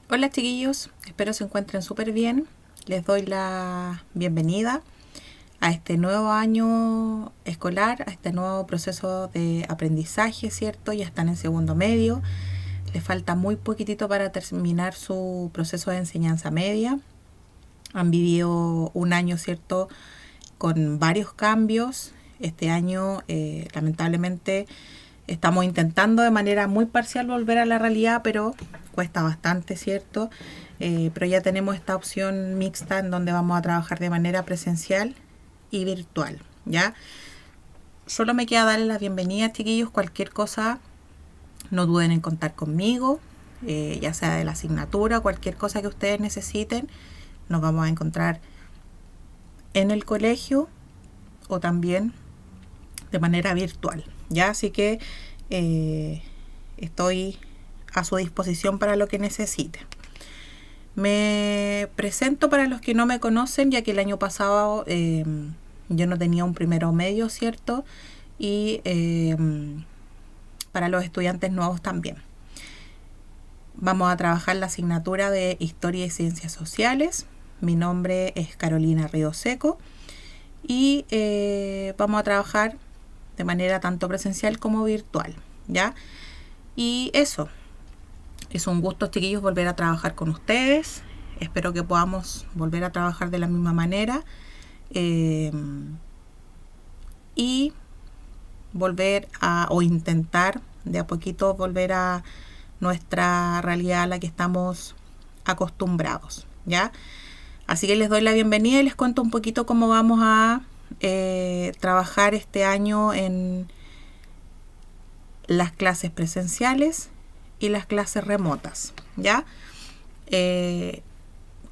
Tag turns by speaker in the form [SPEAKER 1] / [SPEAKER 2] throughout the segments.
[SPEAKER 1] Hola chiquillos, espero se encuentren súper bien. Les doy la bienvenida a este nuevo año escolar, a este nuevo proceso de aprendizaje, ¿cierto? Ya están en segundo medio, les falta muy poquitito para terminar su proceso de enseñanza media. Han vivido un año, ¿cierto?, con varios cambios. Este año, lamentablemente, estamos intentando de manera muy parcial volver a la realidad, pero cuesta bastante, ¿cierto? Pero ya tenemos esta opción mixta en donde vamos a trabajar de manera presencial y virtual, ¿ya? Solo me queda darles la bienvenida, chiquillos. Cualquier cosa, no duden en contar conmigo, ya sea de la asignatura, cualquier cosa que ustedes necesiten. Nos vamos a encontrar en el colegio o también de manera virtual, ¿ya? Así que estoy a su disposición para lo que necesiten. Me presento para los que no me conocen, ya que el año pasado yo no tenía un primero medio, ¿cierto? Y para los estudiantes nuevos también. Vamos a trabajar la asignatura de Historia y Ciencias Sociales. Mi nombre es Carolina Ríos Seco y vamos a trabajar de manera tanto presencial como virtual, ¿ya? Y eso, es un gusto, chiquillos, volver a trabajar con ustedes. Espero que podamos volver a trabajar de la misma manera y volver a, o intentar de a poquito volver a nuestra realidad a la que estamos acostumbrados, ¿ya? Así que les doy la bienvenida y les cuento un poquito cómo vamos a trabajar este año en las clases presenciales y las clases remotas, ¿ya?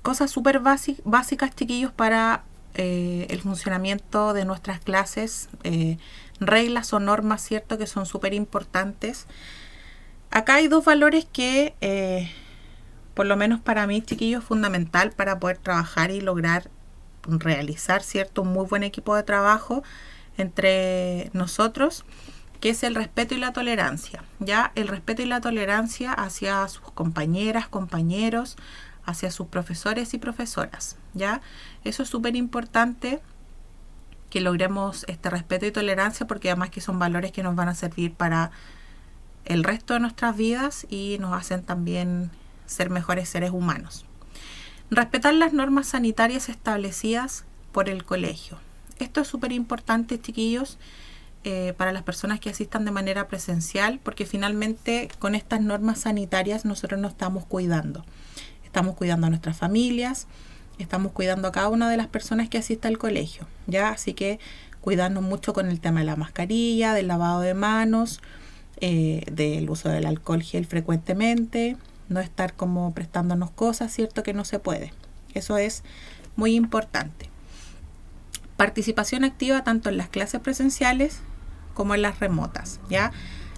[SPEAKER 1] Cosas súper básicas, chiquillos, para el funcionamiento de nuestras clases, reglas o normas, ¿cierto?, que son súper importantes. Acá hay dos valores que, por lo menos para mí, chiquillos, es fundamental para poder trabajar y lograr realizar, ¿cierto?, un muy buen equipo de trabajo entre nosotros, que es el respeto y la tolerancia, ¿ya? El respeto y la tolerancia hacia sus compañeras, compañeros, hacia sus profesores y profesoras, ¿ya? Eso es súper importante, que logremos este respeto y tolerancia, porque además que son valores que nos van a servir para el resto de nuestras vidas y nos hacen también ser mejores seres humanos. Respetar las normas sanitarias establecidas por el colegio. Esto es súper importante, chiquillos, para las personas que asistan de manera presencial, porque finalmente con estas normas sanitarias nosotros nos estamos cuidando. Estamos cuidando a nuestras familias, estamos cuidando a cada una de las personas que asista al colegio, ¿ya? Así que cuidarnos mucho con el tema de la mascarilla, del lavado de manos, del uso del alcohol gel frecuentemente, no estar como prestándonos cosas, ¿cierto?, que no se puede. Eso es muy importante. Participación activa tanto en las clases presenciales como en las remotas, ¿ya?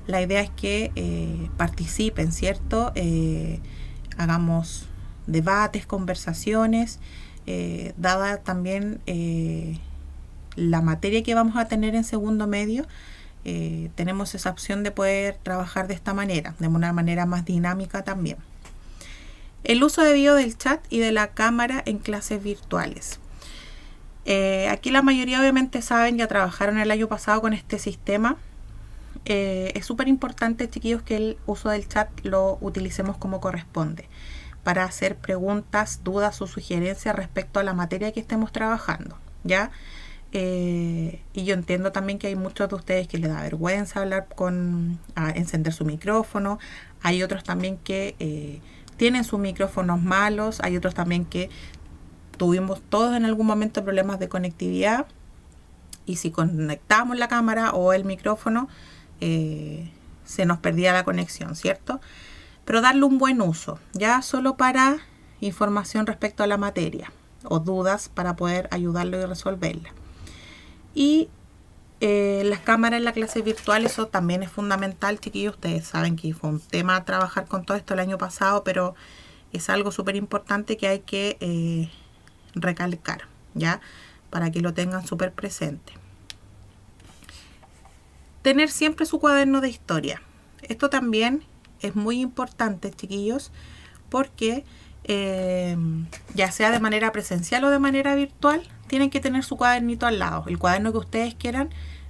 [SPEAKER 1] La idea es que participen, ¿cierto? Hagamos debates, conversaciones, dada también la materia que vamos a tener en segundo medio. Tenemos esa opción de poder trabajar de esta manera, de una manera más dinámica también. El uso debido del chat y de la cámara en clases virtuales. Aquí la mayoría obviamente saben, ya trabajaron el año pasado con este sistema. Es súper importante, chiquillos, que el uso del chat lo utilicemos como corresponde, para hacer preguntas, dudas o sugerencias respecto a la materia que estemos trabajando, ¿ya? Y yo entiendo también que hay muchos de ustedes que les da vergüenza hablar encender su micrófono. Hay otros también que tienen sus micrófonos malos. Hay otros también que tuvimos todos en algún momento problemas de conectividad, y si conectamos la cámara o el micrófono se nos perdía la conexión, ¿cierto? Pero darle un buen uso, ya solo para información respecto a la materia o dudas para poder ayudarlo y resolverla. Y las cámaras en la clase virtual, eso también es fundamental, chiquillos. Ustedes saben que fue un tema a trabajar con todo esto el año pasado, pero es algo súper importante que hay que recalcar, ¿ya? Para que lo tengan súper presente. Tener siempre su cuaderno de historia. Esto también es muy importante, chiquillos, porque ya sea de manera presencial o de manera virtual, tienen que tener su cuadernito al lado, el cuaderno que ustedes quieran,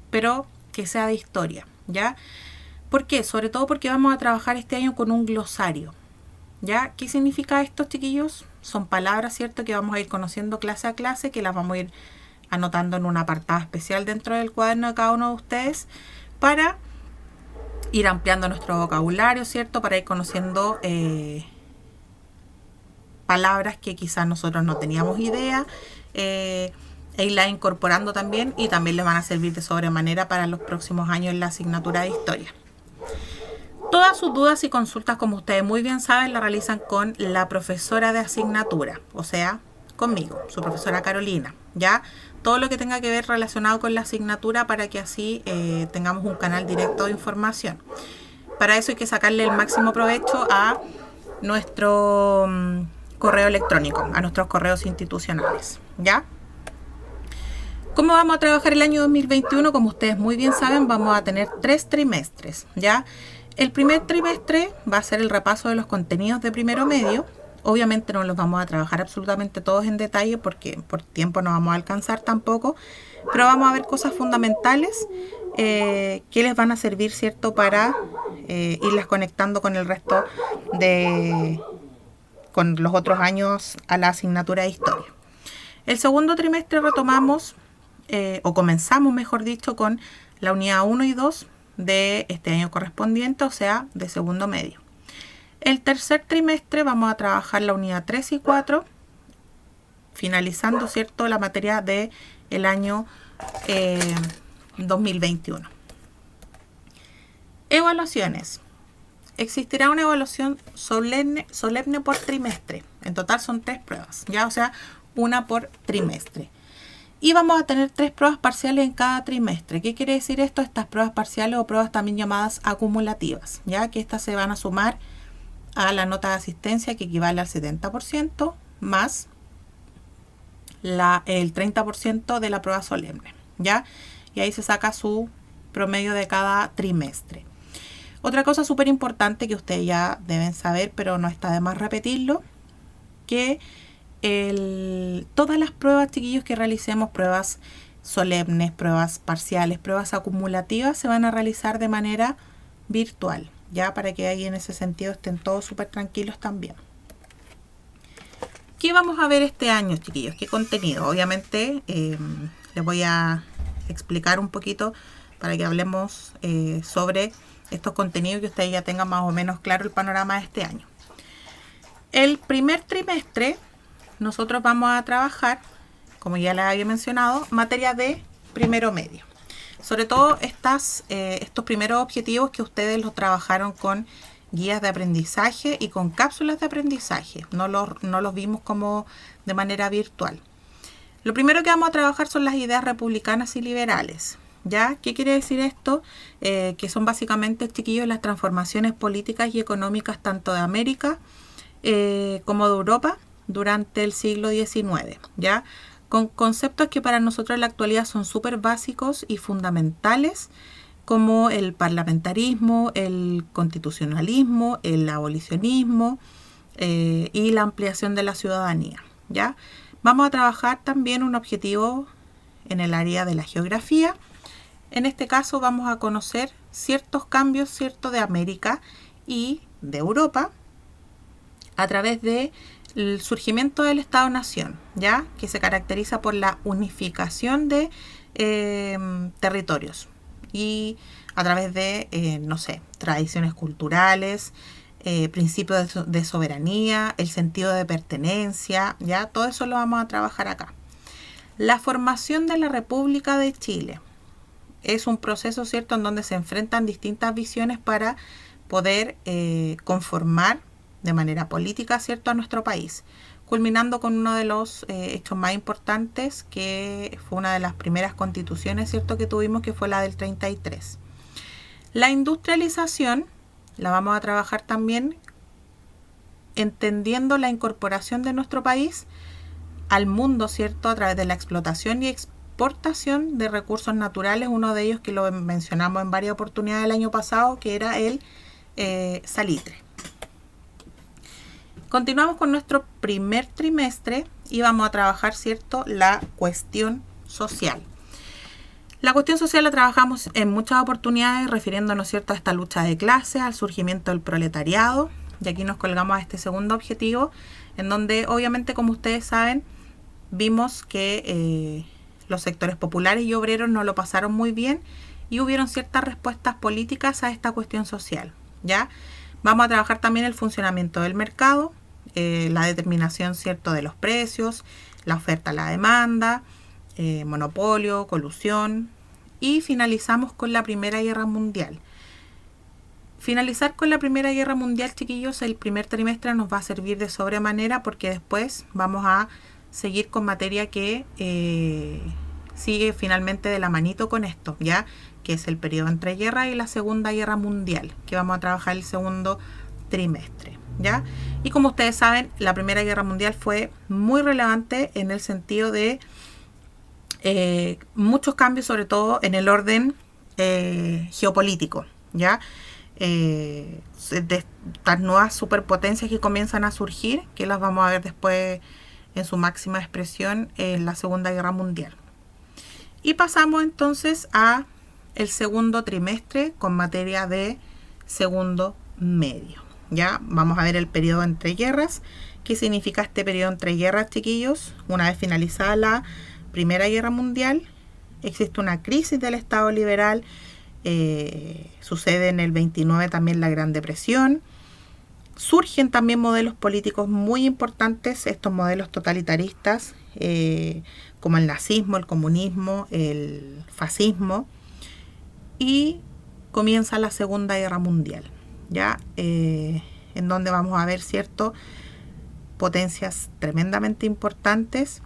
[SPEAKER 1] pero que sea de historia, ¿ya? ¿Por qué? Sobre todo porque vamos a trabajar este año con un glosario, ¿ya? ¿Qué significa esto, chiquillos? Son palabras, ¿cierto?, que vamos a ir conociendo clase a clase, que las vamos a ir anotando en un apartado especial dentro del cuaderno de cada uno de ustedes, para ir ampliando nuestro vocabulario, ¿cierto?, para ir conociendo palabras que quizás nosotros no teníamos idea, e irlas incorporando también, y también les van a servir de sobremanera para los próximos años en la asignatura de historia. Todas sus dudas y consultas, como ustedes muy bien saben, la realizan con la profesora de asignatura, o sea, conmigo, su profesora Carolina, ¿ya? Todo lo que tenga que ver relacionado con la asignatura, para que así tengamos un canal directo de información. Para eso hay que sacarle el máximo provecho a nuestro correo electrónico, a nuestros correos institucionales, ¿ya? ¿Cómo vamos a trabajar el año 2021? Como ustedes muy bien saben, vamos a tener 3 trimestres, ¿ya? El primer trimestre va a ser el repaso de los contenidos de primero medio. Obviamente no los vamos a trabajar absolutamente todos en detalle, porque por tiempo no vamos a alcanzar tampoco, pero vamos a ver cosas fundamentales que les van a servir, ¿cierto?, para irlas conectando con el resto con los otros años a la asignatura de historia. El segundo trimestre retomamos, o comenzamos, mejor dicho, con la unidad 1 y 2 de este año correspondiente, o sea, de segundo medio. El tercer trimestre vamos a trabajar la unidad 3 y 4, finalizando, ¿cierto?, la materia del año 2021. Evaluaciones. Existirá una evaluación solemne por trimestre. En total son 3 pruebas, ¿ya? O sea, una por trimestre. Y vamos a tener 3 pruebas parciales en cada trimestre. ¿Qué quiere decir esto? Estas pruebas parciales, o pruebas también llamadas acumulativas, ya que estas se van a sumar a la nota de asistencia, que equivale al 70%, más el 30% de la prueba solemne, ¿ya? Y ahí se saca su promedio de cada trimestre. Otra cosa súper importante que ustedes ya deben saber, pero no está de más repetirlo, que todas las pruebas, chiquillos, que realicemos, pruebas solemnes, pruebas parciales, pruebas acumulativas, se van a realizar de manera virtual, ya, para que ahí en ese sentido estén todos súper tranquilos también. ¿Qué vamos a ver este año, chiquillos? ¿Qué contenido? Obviamente les voy a explicar un poquito para que hablemos sobre estos contenidos, que ustedes ya tengan más o menos claro el panorama de este año. El primer trimestre nosotros vamos a trabajar, como ya les había mencionado, materia de primero medio. Sobre todo estos primeros objetivos, que ustedes los trabajaron con guías de aprendizaje y con cápsulas de aprendizaje. No los vimos como de manera virtual. Lo primero que vamos a trabajar son las ideas republicanas y liberales, ¿ya? ¿Qué quiere decir esto? Que son básicamente, chiquillos, las transformaciones políticas y económicas tanto de América como de Europa durante el siglo XIX, ¿ya? Con conceptos que para nosotros en la actualidad son súper básicos y fundamentales, como el parlamentarismo, el constitucionalismo, el abolicionismo y la ampliación de la ciudadanía, ¿ya? Vamos a trabajar también un objetivo en el área de la geografía. En este caso vamos a conocer ciertos cambios, ¿cierto?, de América y de Europa a través del surgimiento del Estado-Nación, ¿ya?, que se caracteriza por la unificación de territorios y a través de, no sé, tradiciones culturales, principios de soberanía, el sentido de pertenencia, ¿ya? Todo eso lo vamos a trabajar acá. La formación de la República de Chile es un proceso, ¿cierto?, en donde se enfrentan distintas visiones para poder conformar de manera política, ¿cierto?, a nuestro país, culminando con uno de los hechos más importantes, que fue una de las primeras constituciones, ¿cierto?, que tuvimos, que fue la del 33. La industrialización la vamos a trabajar también entendiendo la incorporación de nuestro país al mundo, ¿cierto?, a través de la explotación y exportación de recursos naturales, uno de ellos que lo mencionamos en varias oportunidades el año pasado, que era el salitre. Continuamos con nuestro primer trimestre y vamos a trabajar, ¿cierto?, la cuestión social. La cuestión social la trabajamos en muchas oportunidades refiriéndonos, ¿cierto?, a esta lucha de clases, al surgimiento del proletariado, y aquí nos colgamos a este segundo objetivo, en donde obviamente, como ustedes saben, vimos que los sectores populares y obreros no lo pasaron muy bien y hubieron ciertas respuestas políticas a esta cuestión social, ¿ya? Vamos a trabajar también el funcionamiento del mercado, la determinación, ¿cierto?, de los precios, la oferta, la demanda, monopolio, colusión, y finalizamos con la Primera Guerra Mundial. Finalizar con la Primera Guerra Mundial, chiquillos, el primer trimestre nos va a servir de sobremanera porque después vamos a seguir con materia que sigue finalmente de la manito con esto, ¿ya? Que es el periodo entre guerras y la Segunda Guerra Mundial, que vamos a trabajar el segundo trimestre, ¿ya? Y como ustedes saben, la Primera Guerra Mundial fue muy relevante en el sentido de muchos cambios, sobre todo en el orden geopolítico, ¿ya? De estas nuevas superpotencias que comienzan a surgir, que las vamos a ver después en su máxima expresión en la Segunda Guerra Mundial. Y pasamos entonces a el segundo trimestre con materia de segundo medio. Ya vamos a ver el periodo entre guerras. ¿Qué significa este periodo entre guerras, chiquillos? Una vez finalizada la Primera Guerra Mundial, existe una crisis del Estado liberal. Sucede en el 29 también la Gran Depresión. Surgen también modelos políticos muy importantes, estos modelos totalitaristas, como el nazismo, el comunismo, el fascismo, y comienza la Segunda Guerra Mundial, ¿ya? En donde vamos a ver, ¿cierto?, potencias tremendamente importantes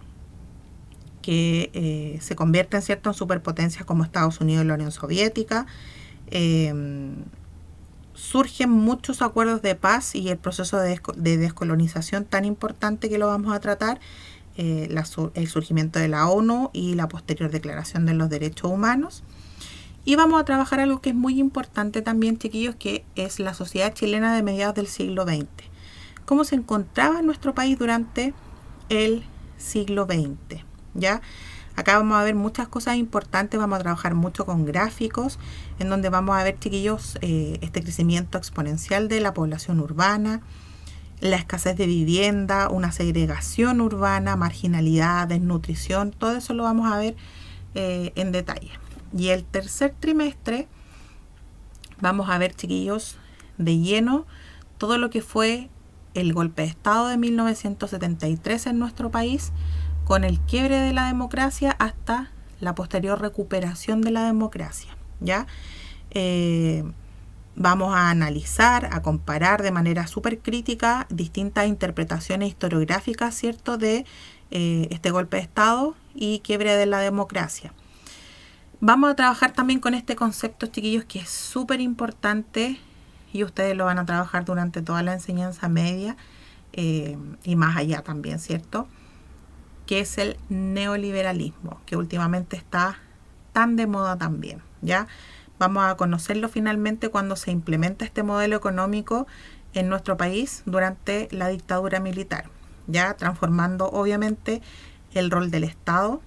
[SPEAKER 1] que se convierten, ¿cierto?, en superpotencias como Estados Unidos y la Unión Soviética. Surgen muchos acuerdos de paz y el proceso de descolonización tan importante que lo vamos a tratar, el surgimiento de la ONU y la posterior Declaración de los Derechos Humanos. Y vamos a trabajar algo que es muy importante también, chiquillos, que es la sociedad chilena de mediados del siglo XX. ¿Cómo se encontraba nuestro país durante el siglo XX? ¿Ya? Acá vamos a ver muchas cosas importantes, vamos a trabajar mucho con gráficos, en donde vamos a ver, chiquillos, este crecimiento exponencial de la población urbana, la escasez de vivienda, una segregación urbana, marginalidad, desnutrición, todo eso lo vamos a ver en detalle. Y el tercer trimestre vamos a ver, chiquillos, de lleno todo lo que fue el golpe de Estado de 1973 en nuestro país, con el quiebre de la democracia hasta la posterior recuperación de la democracia, ¿ya? Vamos a analizar, a comparar de manera súper crítica distintas interpretaciones historiográficas, ¿cierto?, de este golpe de Estado y quiebre de la democracia. Vamos a trabajar también con este concepto, chiquillos, que es súper importante y ustedes lo van a trabajar durante toda la enseñanza media y más allá también, ¿cierto?, que es el neoliberalismo, que últimamente está tan de moda también, ¿ya? Vamos a conocerlo finalmente cuando se implementa este modelo económico en nuestro país durante la dictadura militar, ya transformando obviamente el rol del Estado,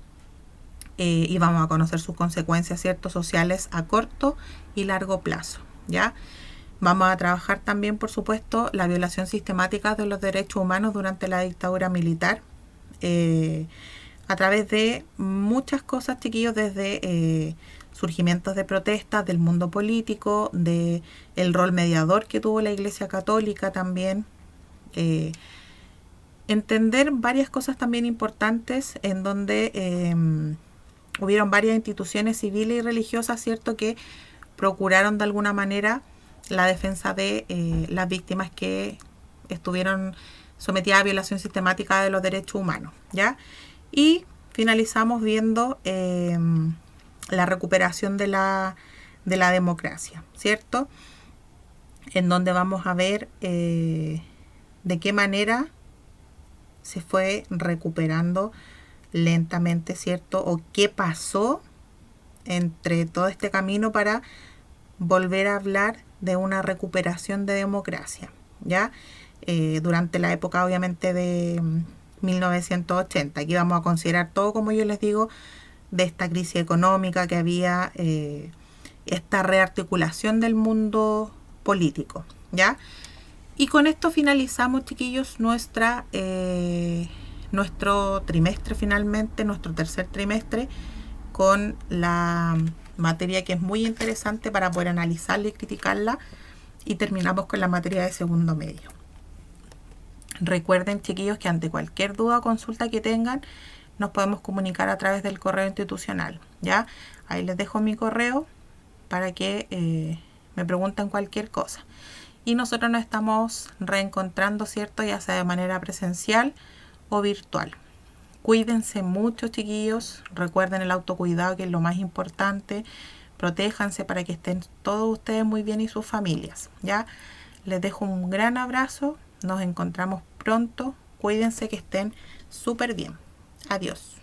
[SPEAKER 1] y vamos a conocer sus consecuencias, ¿cierto?, sociales a corto y largo plazo, ¿ya? Vamos a trabajar también, por supuesto, la violación sistemática de los derechos humanos durante la dictadura militar, a través de muchas cosas, chiquillos, desde surgimientos de protestas del mundo político, de el rol mediador que tuvo la Iglesia Católica también, entender varias cosas también importantes en donde hubieron varias instituciones civiles y religiosas, ¿cierto?, que procuraron de alguna manera la defensa de las víctimas que estuvieron sometidas a violación sistemática de los derechos humanos, ¿ya? Y finalizamos viendo la recuperación de la democracia, ¿cierto?, en donde vamos a ver de qué manera se fue recuperando lentamente, ¿cierto?, o qué pasó entre todo este camino para volver a hablar de una recuperación de democracia, ¿ya? Durante la época obviamente de 1980. Aquí vamos a considerar todo, como yo les digo, de esta crisis económica que había, esta rearticulación del mundo político, ¿ya? Y con esto finalizamos, chiquillos, nuestro trimestre finalmente, nuestro tercer trimestre, con la materia que es muy interesante para poder analizarla y criticarla, y terminamos con la materia de segundo medio. Recuerden, chiquillos, que ante cualquier duda o consulta que tengan, nos podemos comunicar a través del correo institucional, ¿ya? Ahí les dejo mi correo para que me pregunten cualquier cosa. Y nosotros nos estamos reencontrando, ¿cierto? Ya sea de manera presencial o virtual. Cuídense mucho, chiquillos. Recuerden el autocuidado, que es lo más importante. Protéjanse para que estén todos ustedes muy bien y sus familias, ¿ya? Les dejo un gran abrazo. Nos encontramos pronto. Cuídense, que estén súper bien. Adiós.